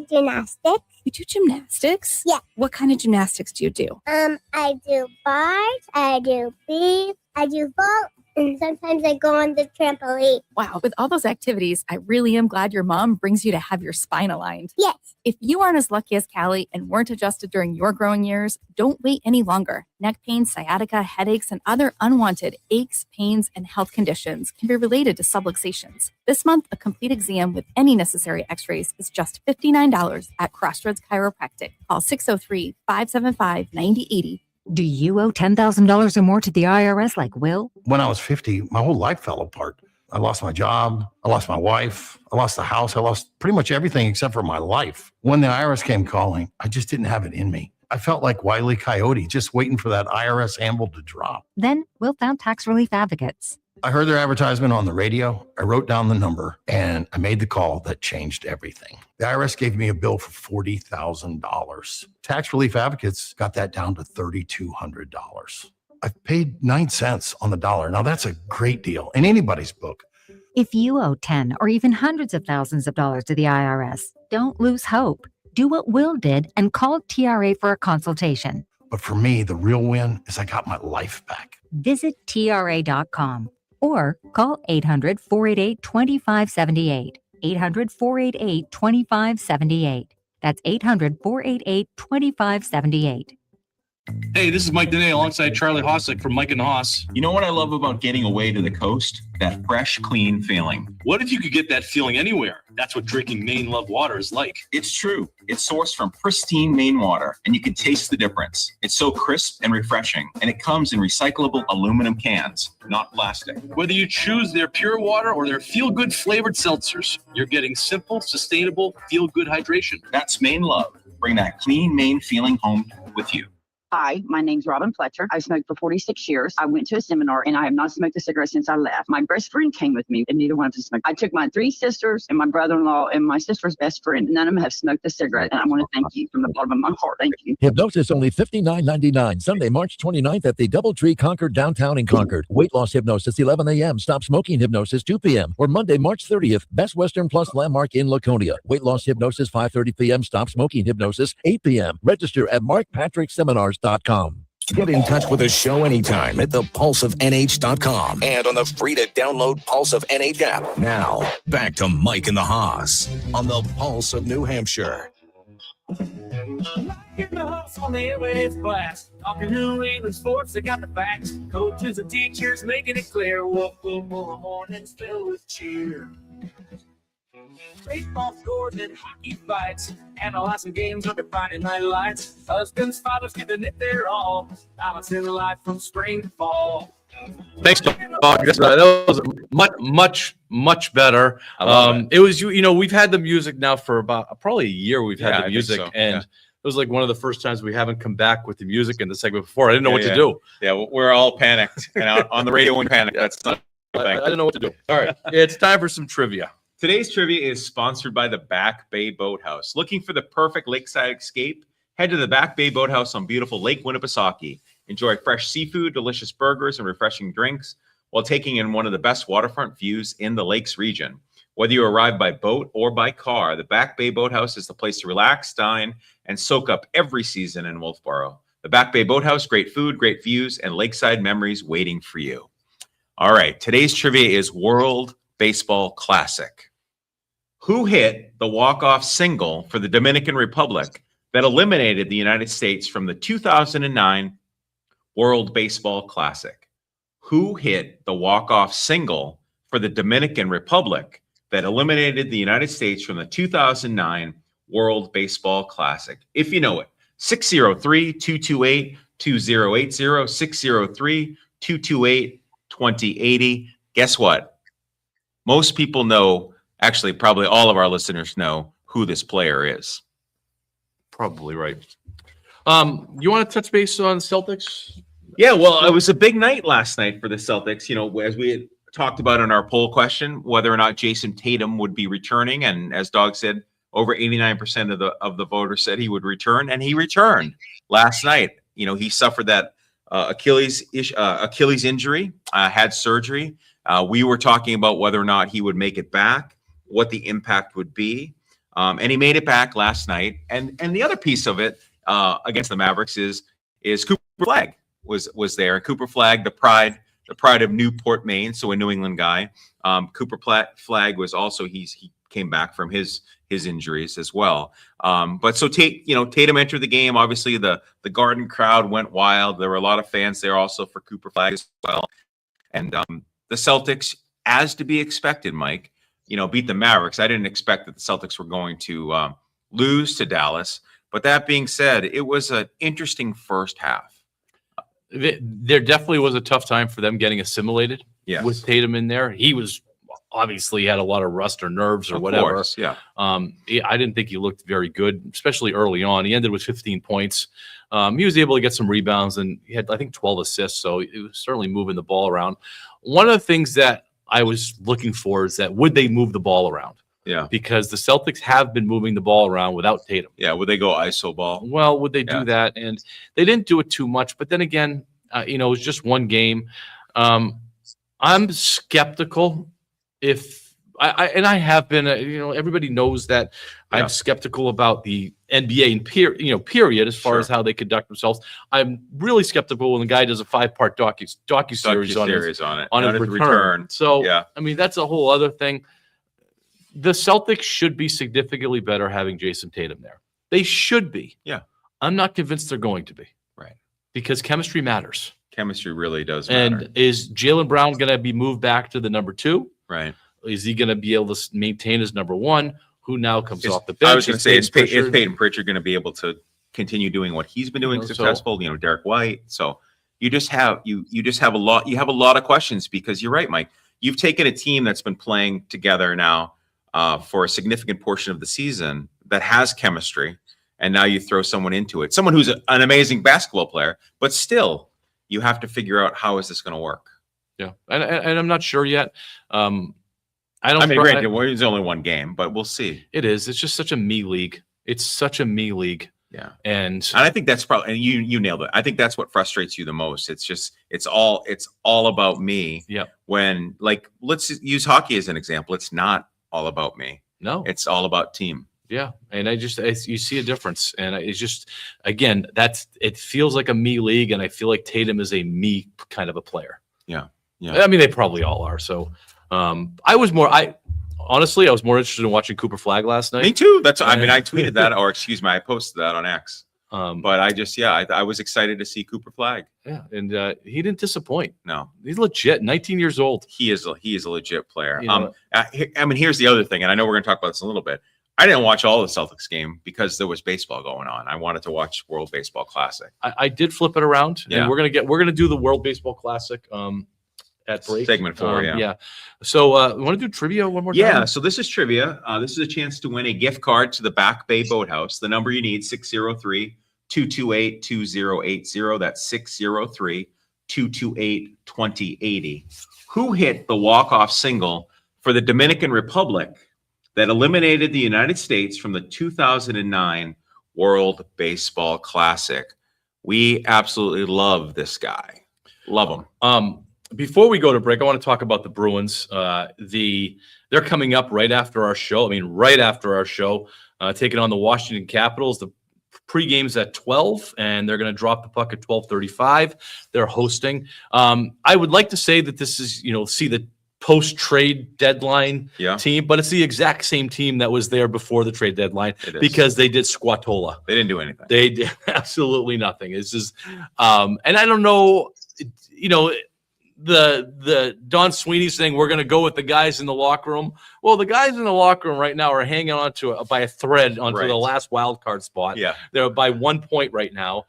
Gymnastics. You do gymnastics? Yeah. What kind of gymnastics do you do? I do bars, I do beef, I do vault, and sometimes I go on the trampoline. Wow, with all those activities, I really am glad your mom brings you to have your spine aligned. Yes. If you aren't as lucky as Callie and weren't adjusted during your growing years, don't wait any longer. Neck pain, sciatica, headaches, and other unwanted aches, pains, and health conditions can be related to subluxations. This month, a complete exam with any necessary x-rays is just $59 at Crossroads Chiropractic. Call 603-575-9080. Do you owe $10,000 or more to the IRS like Will? When I was 50, my whole life fell apart. I lost my job. I lost my wife. I lost the house. I lost pretty much everything except for my life. When the IRS came calling, I just didn't have it in me. I felt like Wile E. Coyote, just waiting for that IRS anvil to drop. Then Will found Tax Relief Advocates. I heard their advertisement on the radio. I wrote down the number and I made the call that changed everything. The IRS gave me a bill for $40,000. Tax Relief Advocates got that down to $3,200. I've paid 9 cents on the dollar. Now that's a great deal in anybody's book. If you owe 10 or even hundreds of thousands of dollars to the IRS, don't lose hope. Do what Will did and call TRA for a consultation. But for me, the real win is I got my life back. Visit TRA.com or call 800-488-2578. 800-488-2578. That's 800-488-2578. Hey, this is Mike Dene alongside Charlie Hossick from Mike and the Hoss. You know what I love about getting away to the coast? That fresh, clean feeling. What if you could get that feeling anywhere? That's what drinking Maine Love water is like. It's true. It's sourced from pristine Maine water, and you can taste the difference. It's so crisp and refreshing, and it comes in recyclable aluminum cans, not plastic. Whether you choose their pure water or their feel-good flavored seltzers, you're getting simple, sustainable, feel-good hydration. That's Maine Love. Bring that clean Maine feeling home with you. Hi, my name's Robin Fletcher. I've smoked for 46 years. I went to a seminar and I have not smoked a cigarette since I left. My best friend came with me and neither one of us smoked. I took my 3 sisters and my brother-in-law and my sister's best friend. None of them have smoked a cigarette. And I want to thank you from the bottom of my heart. Thank you. Hypnosis only $59.99. Sunday, March 29th at the Doubletree Concord downtown in Concord. Weight loss hypnosis 11 a.m. Stop smoking hypnosis 2 p.m. Or Monday, March 30th, Best Western Plus Landmark in Laconia. Weight loss hypnosis 5:30 p.m. Stop smoking hypnosis 8 p.m. Register at markpatrickseminars.com. Get in touch with the show anytime at thepulseofnh.com and on the free to download Pulse of NH app. Now, back to Mike and the Haas on the Pulse of New Hampshire. In the Haas on the airwaves blast. Talking New England sports, they got the facts. Coaches and teachers making it clear. Welcome the mornings filled with cheer. Baseball scores and hockey fights, analyzing games under Friday night lights. Husbands, fathers giving it their all, balancing life from spring to fall. Thanks, Dog. That was much better. I love It was we've had the music now for about probably a year. We've had Yeah, I the think music, so. and Yeah. it was like one of the first times we haven't come back with the music in the segment before. I didn't know what to do. Yeah, we're all panicked and out on the radio in panic. That's not a I thing. didn't know what to do. All right, it's time for some trivia. Today's trivia is sponsored by the Back Bay Boathouse. Looking for the perfect lakeside escape? Head to the Back Bay Boathouse on beautiful Lake Winnipesaukee. Enjoy fresh seafood, delicious burgers, and refreshing drinks while taking in one of the best waterfront views in the Lakes region. Whether you arrive by boat or by car, the Back Bay Boathouse is the place to relax, dine, and soak up every season in Wolfboro. The Back Bay Boathouse, great food, great views, and lakeside memories waiting for you. All right, today's trivia is World Baseball Classic. Who hit the walk-off single for the Dominican Republic that eliminated the United States from the 2009 World Baseball Classic? Who hit the walk-off single for the Dominican Republic that eliminated the United States from the 2009 World Baseball Classic? If you know it, 603-228-2080, 603-228-2080. Guess what? Most people know, actually, probably all of our listeners know who this player is. Probably right. You want to touch base on Celtics? Yeah, well, it was a big night last night for the Celtics. You know, as we had talked about in our poll question, whether or not Jason Tatum would be returning, and as Dog said, over 89% of the voters said he would return, and he returned last night. You know, he suffered that Achilles injury, had surgery. We were talking about whether or not he would make it back, what the impact would be, and he made it back last night. And the other piece of it against the Mavericks is Cooper Flagg was there. Cooper Flagg, the pride of Newport, Maine, so a New England guy. Cooper Flagg was also he came back from his injuries as well. But so Tatum entered the game. Obviously, the Garden crowd went wild. There were a lot of fans there also for Cooper Flagg as well. And the Celtics, as to be expected, Mike, beat the Mavericks. I didn't expect that the Celtics were going to lose to Dallas. But that being said, it was an interesting first half. There definitely was a tough time for them getting assimilated with Tatum in there. He was obviously had a lot of rust or nerves or whatever. Course, yeah. I didn't think he looked very good, especially early on. He ended with 15 points. He was able to get some rebounds, and he had, I think, 12 assists. So it was certainly moving the ball around. One of the things that I was looking for is that would they move the ball around? Yeah. Because the Celtics have been moving the ball around without Tatum. Yeah. Would they go ISO ball? Well, would they do that? And they didn't do it too much. But then again, it was just one game. I'm skeptical if I have been, everybody knows that I'm skeptical about the NBA and period as far as how they conduct themselves. I'm really skeptical when the guy does a 5-part docuseries on his return. So, I mean, that's a whole other thing. The Celtics should be significantly better having Jason Tatum there. They should be. Yeah. I'm not convinced they're going to be. Right. Because chemistry matters. Chemistry really does matter. And is Jaylen Brown going to be moved back to the number 2? Right. Is he going to be able to maintain his number 1, who now comes off the bench? I was going to say, is Peyton Pritchard going to be able to continue doing what he's been doing successful? Derek White. So you just have a lot. You have a lot of questions because you're right, Mike. You've taken a team that's been playing together now for a significant portion of the season that has chemistry, and now you throw someone into it, someone who's an amazing basketball player, but still you have to figure out how is this going to work. Yeah, and I'm not sure yet. Granted, it's only one game, but we'll see. It is. It's just such a me league. It's such a me league. Yeah, and I think that's probably, and you nailed it. I think that's what frustrates you the most. It's all about me. Yeah. When, like, let's use hockey as an example. It's not all about me. No, it's all about team. Yeah, and you see a difference, and it's just, again, it feels like a me league, and I feel like Tatum is a me kind of a player. Yeah. I mean, they probably all are. So, I was more interested in watching Cooper Flagg last night. Me too. I tweeted that, or excuse me, I posted that on X. But I was excited to see Cooper Flagg. Yeah, and he didn't disappoint. No, he's legit. 19 years old. He is a legit player. Here's the other thing, and I know we're going to talk about this in a little bit. I didn't watch all the Celtics game because there was baseball going on. I wanted to watch World Baseball Classic. I did flip it around, and we're gonna do the World Baseball Classic at break. Segment 4, yeah. So, we want to do trivia one more time? Yeah, so this is trivia. This is a chance to win a gift card to the Back Bay Boathouse. The number you need, 603-228-2080. That's 603-228-2080. Who hit the walk-off single for the Dominican Republic that eliminated the United States from the 2009 World Baseball Classic. We absolutely love this guy. Love him. Before we go to break, I want to talk about the Bruins. They're coming up right after our show. Taking on the Washington Capitals. The pregame's at 12, and they're going to drop the puck at 12:35. They're hosting. I would like to say that this is, see the post-trade deadline team, but it's the exact same team that was there before the trade deadline because they did squatola. They didn't do anything. They did absolutely nothing. It's just, and I don't know, the Don Sweeney saying we're going to go with the guys in the locker room. Well, the guys in the locker room right now are hanging on to by a thread onto the last wild card spot. Yeah, they're by 1 point right now.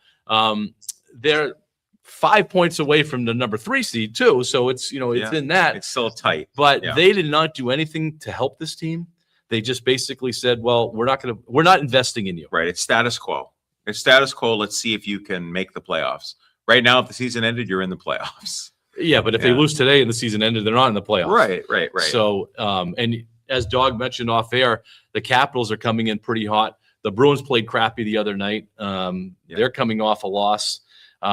They're 5 points away from the number 3 seed too. So it's it's in that. It's still tight. But they did not do anything to help this team. They just basically said, "Well, we're not investing in you." Right. It's status quo. It's status quo. Let's see if you can make the playoffs. Right now, if the season ended, you're in the playoffs. Yeah, but if they lose today and the season ended, they're not in the playoffs. Right. So, and as Dog mentioned off air, the Capitals are coming in pretty hot. The Bruins played crappy the other night. They're coming off a loss.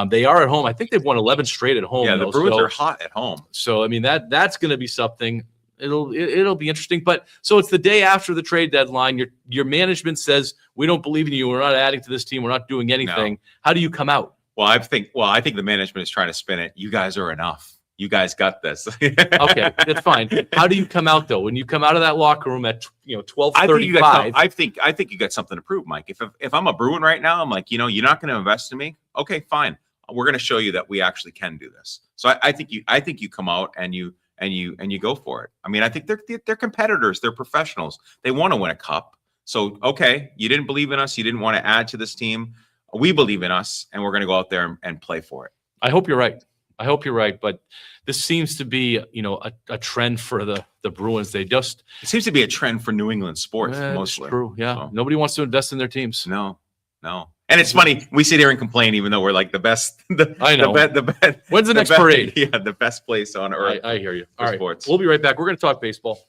They are at home. I think they've won 11 straight at home. Yeah, the Bruins are hot at home. So, I mean, that's going to be something. It'll be interesting. But so it's the day after the trade deadline. Your management says, we don't believe in you. We're not adding to this team. We're not doing anything. No. How do you come out? Well, I think the management is trying to spin it. You guys are enough. You guys got this. Okay, that's fine. How do you come out though? When you come out of that locker room at 12:35, I think you got something to prove, Mike. If I'm a Bruin right now, I'm like, you're not going to invest in me. Okay, fine. We're going to show you that we actually can do this. So I think you come out and you go for it. I mean, I think they're competitors. They're professionals. They want to win a cup. So okay, you didn't believe in us. You didn't want to add to this team. We believe in us, and we're going to go out there and play for it. I hope you're right. But this seems to be, a trend for the Bruins. It seems to be a trend for New England sports mostly. True, yeah. So. Nobody wants to invest in their teams. No. And it's funny, we sit here and complain, even though we're like the best. I know. When's the next parade? Yeah, the best place on earth. I hear you. All right, sports. We'll be right back. We're going to talk baseball.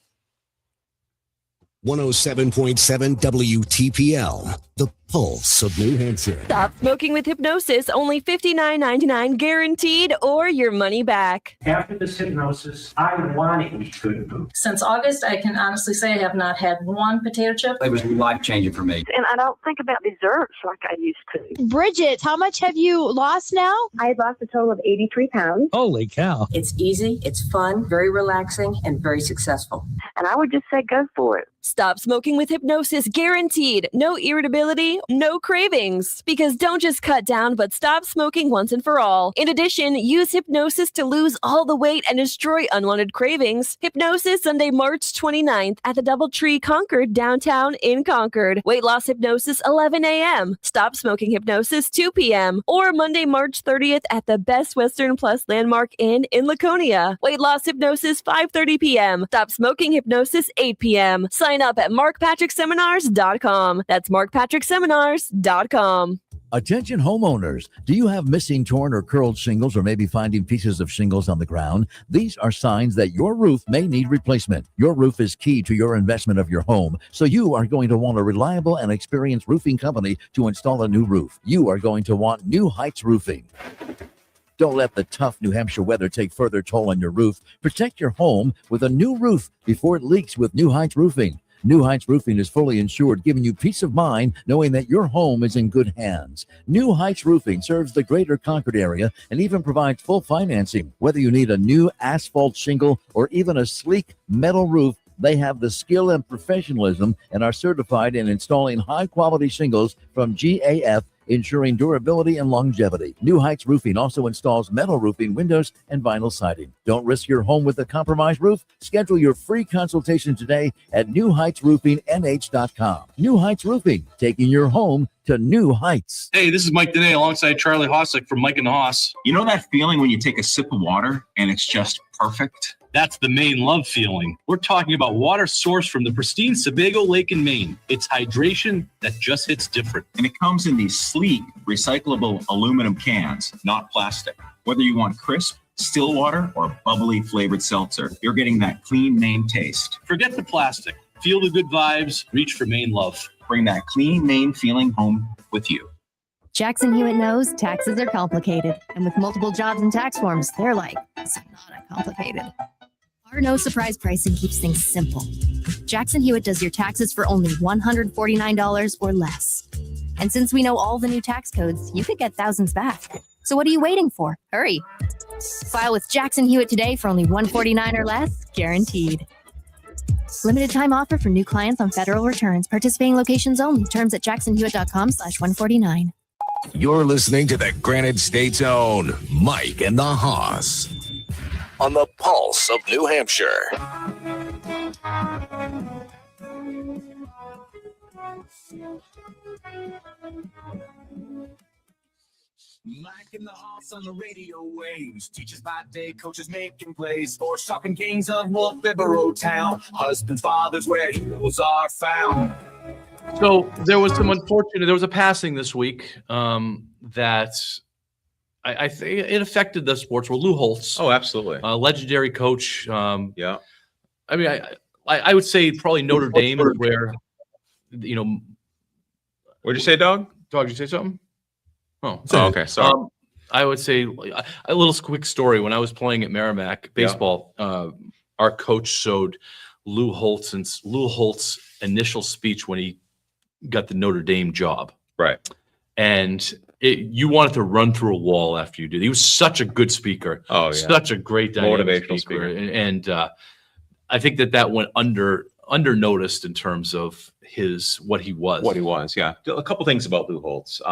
107.7 WTPL, the pulse of New Hampshire. Stop smoking with hypnosis, only $59.99 guaranteed or your money back. After this hypnosis, I want to eat good food. Since August, I can honestly say I have not had one potato chip. It was life-changing for me. And I don't think about desserts like I used to. Bridget, how much have you lost now? I lost a total of 83 pounds. Holy cow. It's easy, it's fun, very relaxing, and very successful. And I would just say go for it. Stop smoking with hypnosis, guaranteed. No irritability, no cravings. Because don't just cut down, but stop smoking once and for all. In addition, use hypnosis to lose all the weight and destroy unwanted cravings. Hypnosis Sunday, March 29th at the Doubletree Concord downtown in Concord. Weight loss hypnosis 11 a.m. Stop smoking hypnosis 2 p.m. Or Monday, March 30th at the Best Western Plus Landmark Inn in Laconia. Weight loss hypnosis 5:30 p.m. Stop smoking hypnosis 8 p.m. Sign up at markpatrickseminars.com. That's markpatrickseminars.com. Attention homeowners. Do you have missing, torn, or curled shingles, or maybe finding pieces of shingles on the ground? These are signs that your roof may need replacement. Your roof is key to your investment of your home, so you are going to want a reliable and experienced roofing company to install a new roof. You are going to want New Heights Roofing. Don't let the tough New Hampshire weather take further toll on your roof. Protect your home with a new roof before it leaks with New Heights Roofing. New Heights Roofing is fully insured, giving you peace of mind knowing that your home is in good hands. New Heights Roofing serves the greater Concord area and even provides full financing. Whether you need a new asphalt shingle or even a sleek metal roof, they have the skill and professionalism and are certified in installing high-quality shingles from GAF, ensuring durability and longevity. New Heights Roofing also installs metal roofing, windows, and vinyl siding. Don't risk your home with a compromised roof. Schedule your free consultation today at newheightsroofingnh.com. New Heights Roofing, taking your home to new heights. Hey, this is Mike Dene alongside Charlie Hossack from Mike and the Hoss. You know that feeling when you take a sip of water and it's just perfect? That's the Maine love feeling. We're talking about water sourced from the pristine Sebago Lake in Maine. It's hydration that just hits different. And it comes in these sleek, recyclable aluminum cans, not plastic. Whether you want crisp, still water, or bubbly flavored seltzer, you're getting that clean Maine taste. Forget the plastic. Feel the good vibes. Reach for Maine love. Bring that clean Maine feeling home with you. Jackson Hewitt knows taxes are complicated, and with multiple jobs and tax forms, they're like, it's not complicated. Our no surprise pricing keeps things simple. Jackson Hewitt does your taxes for only $149 or less. And since we know all the new tax codes, you could get thousands back. So what are you waiting for? Hurry. File with Jackson Hewitt today for only $149 or less, guaranteed. Limited time offer for new clients on federal returns. Participating locations only. Terms at jacksonhewitt.com/149. You're listening to the Granite State's own Mike and the Hoss on the Pulse of New Hampshire. Mike and the Hoss on the radio waves. Teachers by day, coaches making plays. Sports talking kings of Wolf Bibero Town. Husbands, fathers, where heroes are found. So there was a passing this week that I think it affected the sports world. Lou Holtz. Oh, absolutely. Legendary coach. Yeah. I mean, I would say probably Notre Dame is where, you know. What'd you say, Dog? Dog, did you say something? Oh, okay. Sorry. I would say a little quick story. When I was playing at Merrimack baseball, our coach showed Lou Holtz's initial speech when he got the Notre Dame job. Right. And you wanted to run through a wall after you did. He was such a good speaker. Oh, yeah. Such a great dynamic Motivational speaker. And I think that went under noticed in terms of what he was. What he was, yeah. A couple things about Lou Holtz.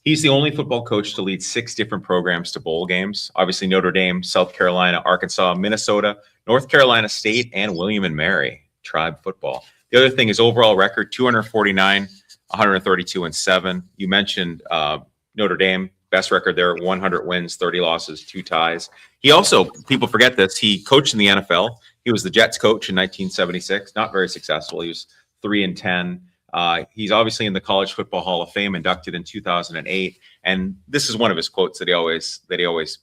He's the only football coach to lead 6 different programs to bowl games. Obviously, Notre Dame, South Carolina, Arkansas, Minnesota, North Carolina State, and William and Mary Tribe football. The other thing is overall record, 249, 132, and 7. You mentioned Notre Dame, best record there, 100 wins, 30 losses, 2 ties. He also, people forget this, he coached in the NFL. He was the Jets coach in 1976, not very successful. He was 3-10. He's obviously in the College Football Hall of Fame, inducted in 2008. And this is one of his quotes that he always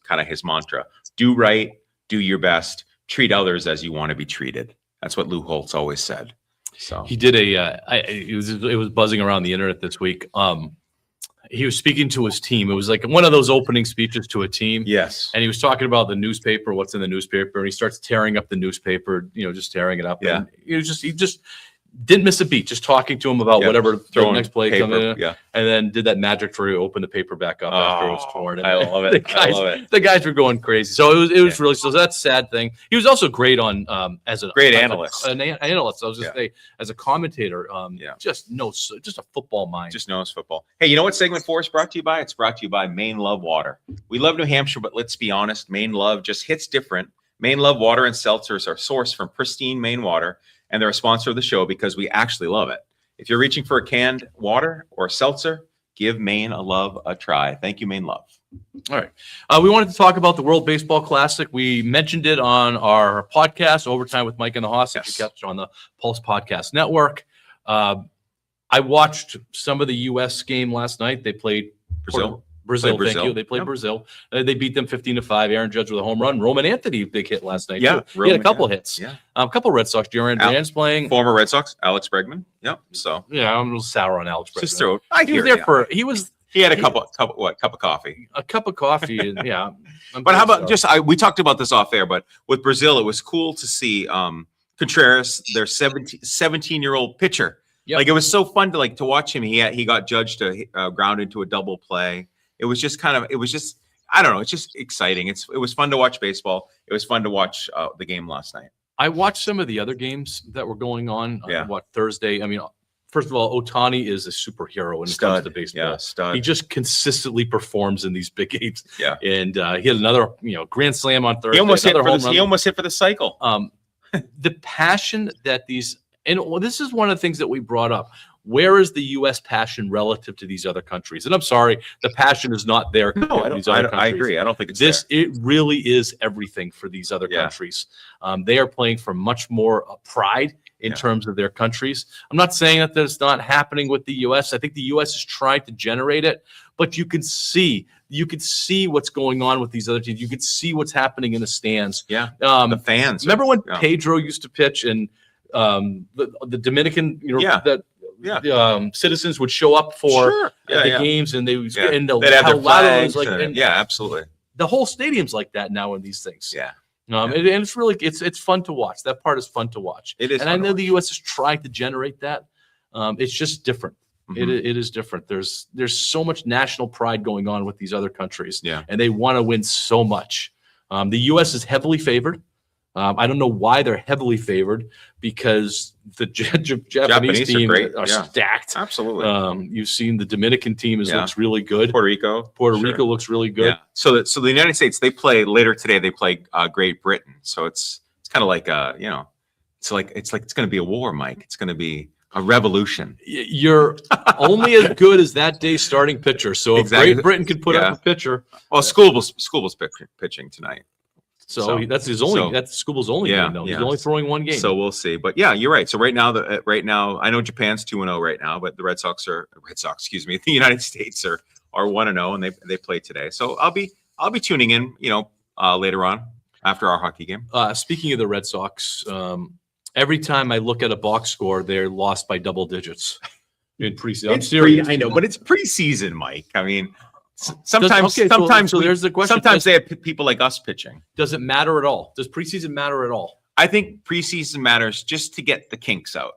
kind of his mantra: do right, do your best, treat others as you want to be treated. That's what Lou Holtz always said. So he did it was buzzing around the internet this week. He was speaking to his team. It was like one of those opening speeches to a team. Yes. And he was talking about the newspaper, what's in the newspaper, and he starts tearing up the newspaper, just tearing it up. Yeah. And he just didn't miss a beat, just talking to him about whatever the next play coming in. Yeah. And then did that magic trick, open the paper back up after it was torn. And I love it. The guys were going crazy. So it was really, so that's a sad thing. He was also great on as a great analyst. An analyst. I was just say as a commentator, just a football mind. Just knows football. Hey, you know what segment 4 is brought to you by? It's brought to you by Maine Love Water. We love New Hampshire, but let's be honest, Maine Love just hits different. Maine Love Water and seltzers are sourced from pristine Maine water, and they're a sponsor of the show because we actually love it. If you're reaching for a canned water or a seltzer, give Maine Love a try. Thank you, Maine Love. All right. We wanted to talk about the World Baseball Classic. We mentioned it on our podcast, Overtime with Mike and the Hoss, if you catch on the Pulse Podcast Network. I watched some of the U.S. game last night. They played Brazil. Thank you. They played Brazil. They beat them 15-5. Aaron Judge with a home run. Roman Anthony, big hit last night. Yeah, too. He had a couple hits. Yeah, a couple Red Sox. Duran Duran's playing. Former Red Sox, Alex Bregman. Yep. So yeah, I'm a little sour on Alex Bregman. Just throw. He had a cup of coffee. A cup of coffee. And, yeah. But how about we talked about this off air, but with Brazil, it was cool to see Contreras, their 17-year-old pitcher. Yep. Like it was so fun to watch him. He got judged to ground into a double play. It was just I don't know. It's just exciting. It was fun to watch baseball. It was fun to watch the game last night. I watched some of the other games that were going on. Thursday? I mean, first of all, Ohtani is a superhero when it comes to baseball. Yeah, stud. He just consistently performs in these big games. Yeah. And he had another, grand slam on Thursday. He almost hit for the cycle. The passion that this is one of the things that we brought up. Where is the U.S. passion relative to these other countries? And I'm sorry, the passion is not there. No, I agree. I don't think it's It really is everything for these other countries. They are playing for much more pride in terms of their countries. I'm not saying that that's not happening with the U.S. I think the U.S. is trying to generate it, but you can see what's going on with these other teams. You can see what's happening in the stands. Yeah, the fans. Remember when Pedro used to pitch and the Dominican, citizens would show up for Sure. Yeah, the yeah. games, and they Yeah. and They'd have their how loud it was, flags. and Yeah, absolutely. the whole stadium's like that now in these things. Yeah. And it's really it's fun to watch. That part is fun to watch. It is and fun I to know the U.S. is trying to generate that. It's just different. Mhm. It is different. There's so much national pride going on with these other countries, Yeah. and they want to win so much. The U.S. is heavily favored. I don't know why they're heavily favored, because the Japanese team are great. are Yeah. stacked. Absolutely. You've seen the Dominican team Yeah. looks really good. Puerto Rico. Puerto Sure. Rico looks really good. Yeah. So the United States, they play later today. They play Great Britain. So it's kind of like it's going to be a war, Mike. It's going to be a revolution. You're only as good as that day's starting pitcher. So if Exactly. Great Britain can put Yeah. up a pitcher, Well, School's pitching tonight. so that's Scooble's only game, though. He's only throwing one game. So we'll see. But yeah, you're right. So right now, I know Japan's 2-0 right now, but the Red Sox, excuse me, the United States are 1-0, and they play today. So I'll be tuning in, later on after our hockey game. Speaking of the Red Sox, every time I look at a box score, they're lost by double digits in preseason. I'm serious. I know, but it's preseason, Mike. I mean, sometimes so there's the question. Sometimes they have people like us pitching. Does it matter at all? Does preseason matter at all? I think preseason matters just to get the kinks out,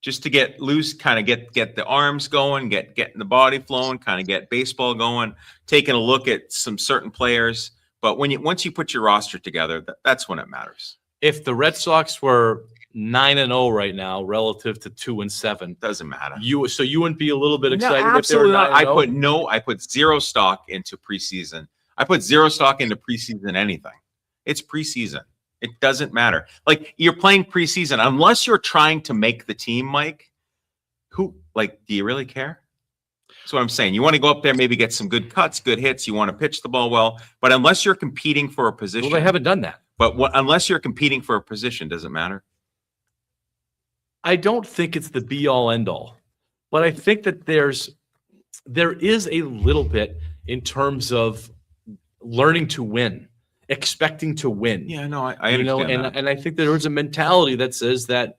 just to get loose, kind of get the arms going, getting the body flowing, kind of get baseball going, taking a look at some certain players. But once you put your roster together, that's when it matters. If the Red Sox were 9-0 right now relative to 2-7, doesn't matter. You wouldn't be a little bit excited? No, if they were absolutely not. 9-0? I put zero stock into preseason. I put zero stock into preseason anything. It's preseason. It doesn't matter. Like, you're playing preseason, unless you're trying to make the team, Mike. Do you really care? That's what I'm saying. You want to go up there, maybe get some good cuts, good hits. You want to pitch the ball well, but unless you're competing for a position, Well, they haven't done that. But unless you're competing for a position, does it matter? I don't think it's the be all end all, but I think that there is a little bit in terms of learning to win, expecting to win. Yeah, no, I understand that. And I think there is a mentality that says that,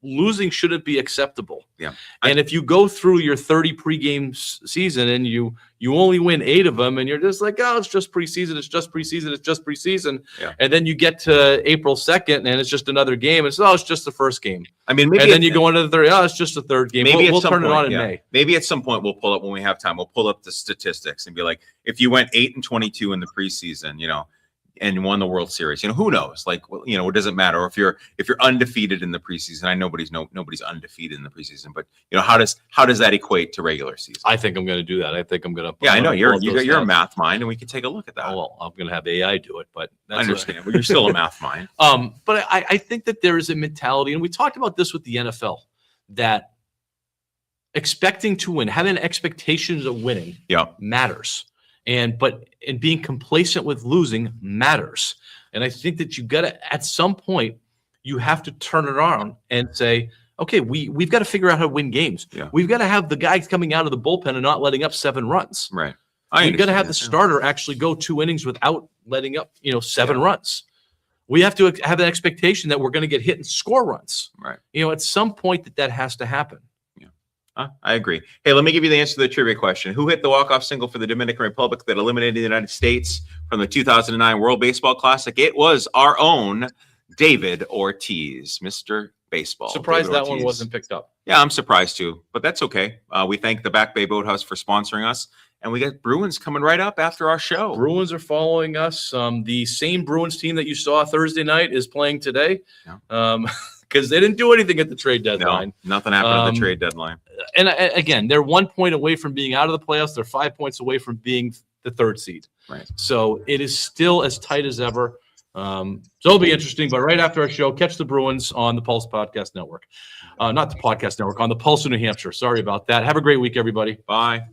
losing shouldn't be acceptable. Yeah. And if you go through your 30 pregame season and you only win 8 of them, and you're just like, oh, it's just preseason, it's just preseason, it's just preseason. Yeah. And then you get to April 2nd and it's just another game. It's just the first game. I mean, maybe and then you go into the third. Oh, it's just the third game. Maybe We'll at some turn point, it on in yeah. May. Maybe at some point we'll pull up when we have time. We'll pull up the statistics and be like, if you went 8-22 in the preseason, and won the World Series, who knows? It doesn't matter. Or if you're undefeated in the preseason. I know nobody's undefeated in the preseason, but how does that equate to regular season? I think I'm going to do that. I think I'm going to. Yeah, I know you're a math mind, and we can take a look at that. Oh, well, I'm going to have AI do it, but that's I understand. But you're still a math mind. But I think that there is a mentality, and we talked about this with the NFL, that expecting to win, having expectations of winning, matters. And being complacent with losing matters. And I think that you got to, at some point, you have to turn it on and say, okay, we've got to figure out how to win games. Yeah. We've got to have the guys coming out of the bullpen and not letting up 7 runs. Right. We've got to have the starter actually go 2 innings without letting up, 7 runs. We have to have an expectation that we're going to get hit and score runs. Right. At some point that has to happen. I agree. Hey, let me give you the answer to the trivia question. Who hit the walk-off single for the Dominican Republic that eliminated the United States from the 2009 World Baseball Classic? It was our own David Ortiz, Mr. Baseball. Surprised David that Ortiz. one wasn't picked up. Yeah, I'm surprised too, but that's okay. We thank the Back Bay Boathouse for sponsoring us, and we got Bruins coming right up after our show. Bruins are following us. The same Bruins team that you saw Thursday night is playing today. Because they didn't do anything at the trade deadline. No, nothing happened at the trade deadline. And again, they're 1 point away from being out of the playoffs. They're 5 points away from being the 3rd seed. Right. So it is still as tight as ever. So it'll be interesting. But right after our show, catch the Bruins on the Pulse Podcast Network. Not the Podcast Network, on the Pulse of New Hampshire. Sorry about that. Have a great week, everybody. Bye.